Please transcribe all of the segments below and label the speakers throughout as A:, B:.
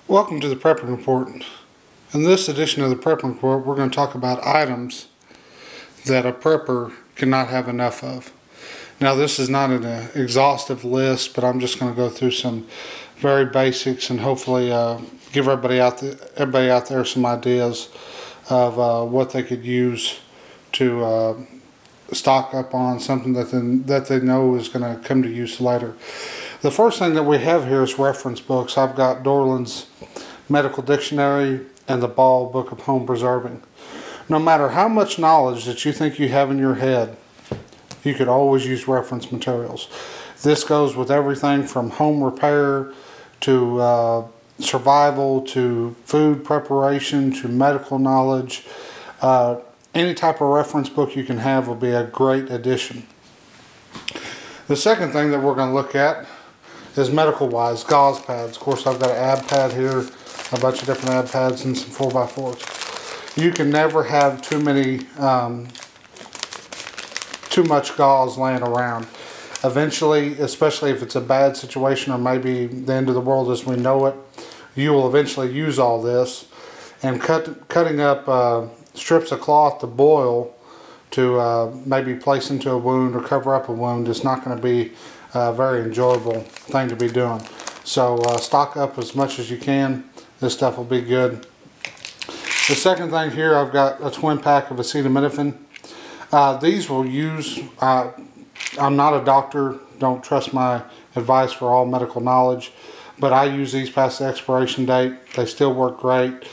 A: Welcome to the Prepping Report. In this edition of the Prepping Report, we're going to talk about items that a prepper cannot have enough of. Now, this is not an exhaustive list, but I'm just going to go through some very basics and hopefully give everybody out there some ideas of what they could use to stock up on something that they know is going to come to use later. The first thing that we have here is reference books. I've got Dorland's Medical Dictionary and the Ball Book of Home Preserving. No matter how much knowledge that you think you have in your head, you could always use reference materials. This goes with everything from home repair to survival to food preparation to medical knowledge. Any type of reference book you can have will be a great addition. The second thing that we're going to look at is medical wise gauze pads. Of course, I've got an ab pad here, a bunch of different ab pads, and some 4x4s. You can never have too much gauze laying around. Eventually, especially if it's a bad situation or maybe the end of the world as we know it, you will eventually use all this. And cutting up strips of cloth to boil to maybe place into a wound or cover up a wound is not going to be a very enjoyable thing to be doing. So stock up as much as you can. This stuff will be good. The second thing here, I've got a twin pack of acetaminophen. These will use, I'm not a doctor, don't trust my advice for all medical knowledge, but I use these past the expiration date. They still work great.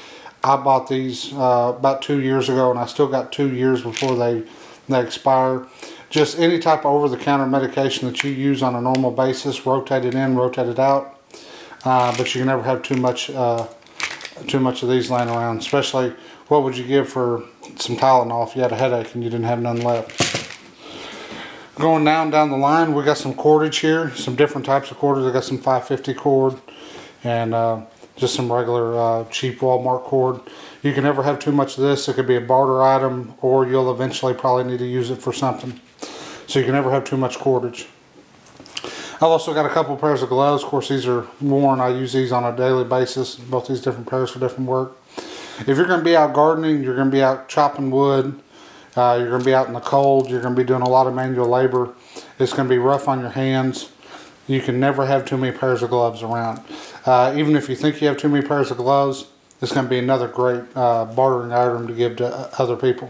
A: I bought these about 2 years ago, and I still got 2 years before they expire. Just any type of over-the-counter medication that you use on a normal basis, rotate it in, rotate it out. But you can never have too much of these laying around. Especially, what would you give for some Tylenol if you had a headache and you didn't have none left? Going down the line, we got some cordage here, some different types of cordage. I got some 550 cord and just some regular cheap Walmart cord. You can never have too much of this. It could be a barter item, or you'll eventually probably need to use it for something. So you can never have too much cordage. I've also got a couple pairs of gloves. Of course, these are worn. I use these on a daily basis, both these different pairs for different work. If you're going to be out gardening, you're going to be out chopping wood, you're going to be out in the cold, you're going to be doing a lot of manual labor, it's going to be rough on your hands. You can never have too many pairs of gloves around. Even if you think you have too many pairs of gloves, it's going to be another great bartering item to give to other people.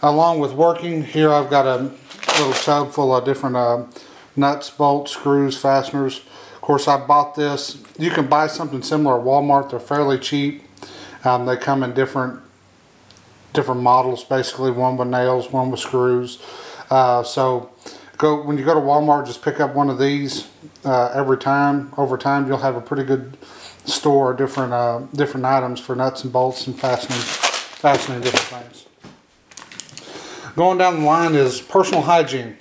A: Along with working, here I've got a little tub full of different nuts, bolts, screws, fasteners. Of course, I bought this. You can buy something similar at Walmart. They're fairly cheap. They come in different models, basically. One with nails, one with screws. So when you go to Walmart, just pick up one of these every time. Over time, you'll have a pretty good store of different items for nuts and bolts and fastening different things. Going down the line is personal hygiene.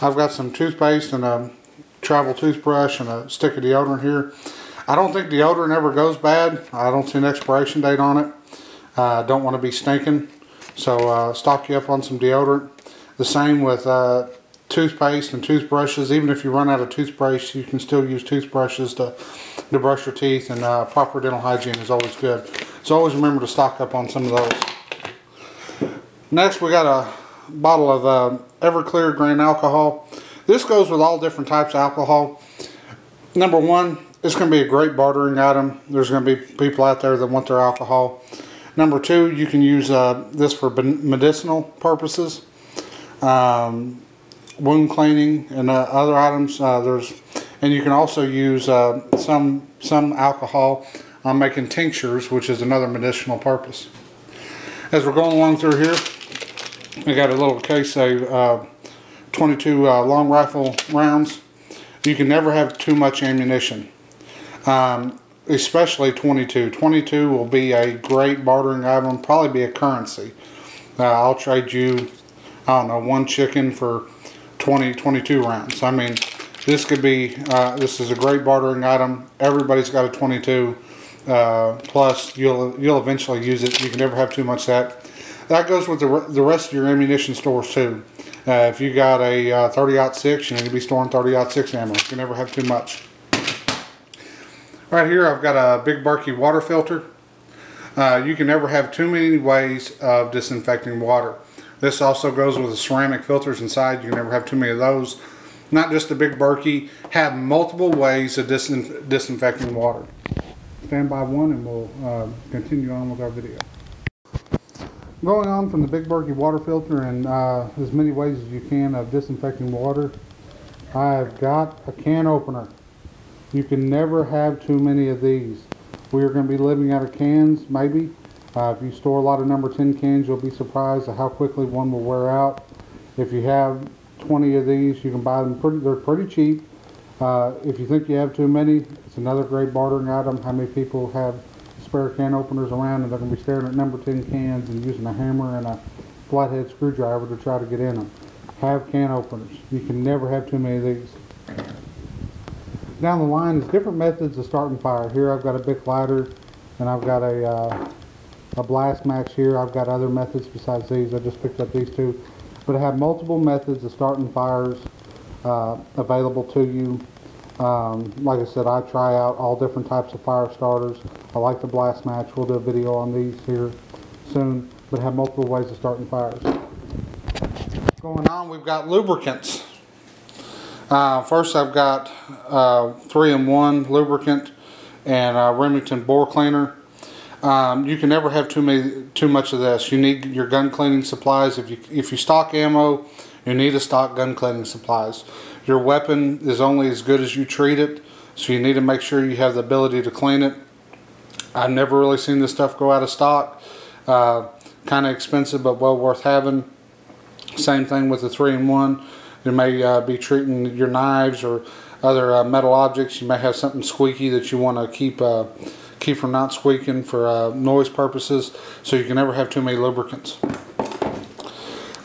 A: I've got some toothpaste and a travel toothbrush and a stick of deodorant here. I don't think deodorant ever goes bad. I don't see an expiration date on it. Don't want to be stinking, so stock you up on some deodorant. The same with toothpaste and toothbrushes. Even if you run out of toothpaste, you can still use toothbrushes to brush your teeth, and proper dental hygiene is always good. So always remember to stock up on some of those. Next, we got a bottle of Everclear grain alcohol. This goes with all different types of alcohol. Number one, it's going to be a great bartering item. There's going to be people out there that want their alcohol. Number two, you can use this for medicinal purposes, wound cleaning, and other items. And you can also use some alcohol on making tinctures, which is another medicinal purpose. As we're going along through here, we got a little case of 22 long rifle rounds. You can never have too much ammunition, especially 22. 22 will be a great bartering item, probably be a currency. I'll trade you, I don't know, one chicken for 22 rounds. I mean, this could be, this is a great bartering item. Everybody's got a 22. Plus, you'll eventually use it. You can never have too much of that. That goes with the rest of your ammunition stores too. If you got a 30-06, you need to be storing 30-06 ammo. You can never have too much. Right here I've got a big Berkey water filter. You can never have too many ways of disinfecting water. This also goes with the ceramic filters inside. You can never have too many of those. Not just the big Berkey, have multiple ways of disinfecting water. Stand by one and we'll continue on with our video. Going on from the big Berkey water filter and as many ways as you can of disinfecting water, I've got a can opener. You can never have too many of these. We are going to be living out of cans, maybe. If you store a lot of number 10 cans, you'll be surprised at how quickly one will wear out. If you have 20 of these, you can buy them. They're pretty cheap. If you think you have too many, it's another great bartering item. How many people have spare can openers around and they're going to be staring at number 10 cans and using a hammer and a flathead screwdriver to try to get in them? Have can openers. You can never have too many of these. Down the line is different methods of starting fire. Here I've got a big lighter and I've got a blast match here. I've got other methods besides these. I just picked up these two. But I have multiple methods of starting fires available to you. Like I said, I try out all different types of fire starters. I like the blast match. We'll do a video on these here soon. But I have multiple ways of starting fires. Going on, we've got lubricants. First I've got 3-in-1 lubricant and Remington bore cleaner. You can never have too much of this. You need your gun cleaning supplies. If you stock ammo, you need to stock gun cleaning supplies. Your weapon is only as good as you treat it, so you need to make sure you have the ability to clean it. I've never really seen this stuff go out of stock. Kind of expensive, but well worth having. Same thing with the 3-in-1. You may be treating your knives or other metal objects. You may have something squeaky that you want to keep from not squeaking for noise purposes, so you can never have too many lubricants.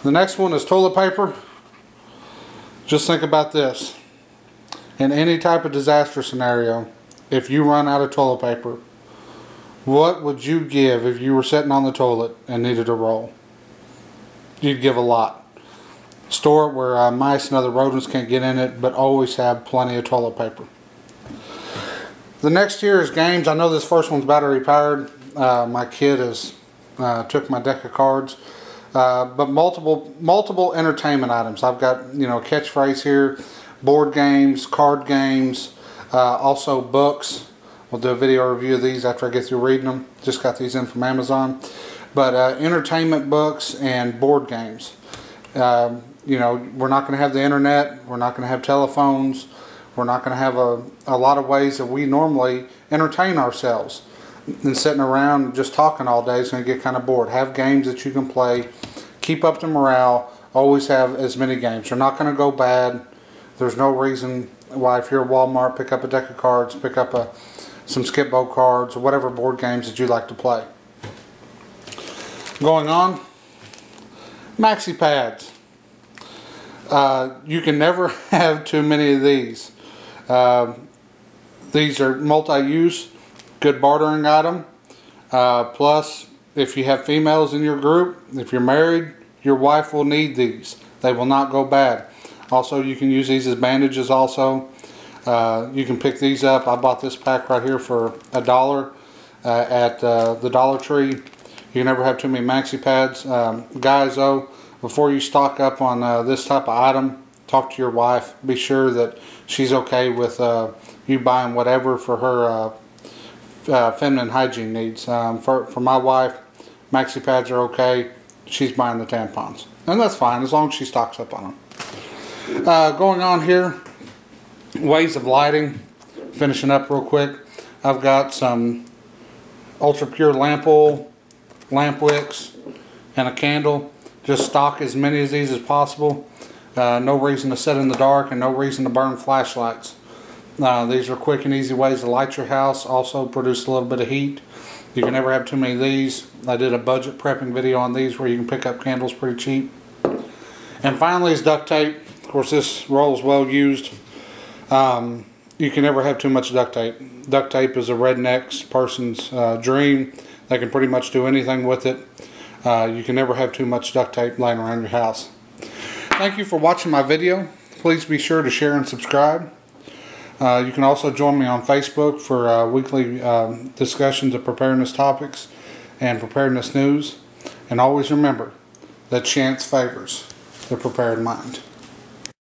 A: The next one is toilet paper. Just think about this. In any type of disaster scenario, if you run out of toilet paper, what would you give if you were sitting on the toilet and needed a roll? You'd give a lot. Store it where mice and other rodents can't get in it, but always have plenty of toilet paper. The next here is games. I know this first one's battery powered. My kid has took my deck of cards, but multiple entertainment items. I've got catchphrase here, board games, card games, also books. We'll do a video review of these after I get through reading them. Just got these in from Amazon. But entertainment books and board games. We're not going to have the internet. We're not going to have telephones. We're not going to have a lot of ways that we normally entertain ourselves. And sitting around just talking all day is going to get kind of bored. Have games that you can play. Keep up the morale. Always have as many games. They're not going to go bad. There's no reason why if you're at Walmart, pick up a deck of cards, pick up some skip-bo cards, or whatever board games that you like to play. Going on, maxi pads. You can never have too many of these. These are multi-use, good bartering item. Plus, if you have females in your group, if you're married, your wife will need these. They will not go bad. Also, you can use these as bandages also. You can pick these up. I bought this pack right here for $1 at the Dollar Tree. You can never have too many maxi pads. Guys, though, before you stock up on this type of item, talk to your wife. Be sure that she's okay with you buying whatever for her feminine hygiene needs. For my wife, maxi pads are okay. She's buying the tampons. And that's fine as long as she stocks up on them. Going on here, ways of lighting. Finishing up real quick. I've got some ultra pure lamp oil, lamp wicks, and a candle. Just stock as many of these as possible. No reason to sit in the dark and no reason to burn flashlights. These are quick and easy ways to light your house. Also produce a little bit of heat. You can never have too many of these. I did a budget prepping video on these where you can pick up candles pretty cheap. And finally is duct tape. Of course, this roll is well used. You can never have too much duct tape. Duct tape is a redneck person's dream. They can pretty much do anything with it. You can never have too much duct tape laying around your house. Thank you for watching my video. Please be sure to share and subscribe. You can also join me on Facebook for weekly discussions of preparedness topics and preparedness news. And always remember that chance favors the prepared mind.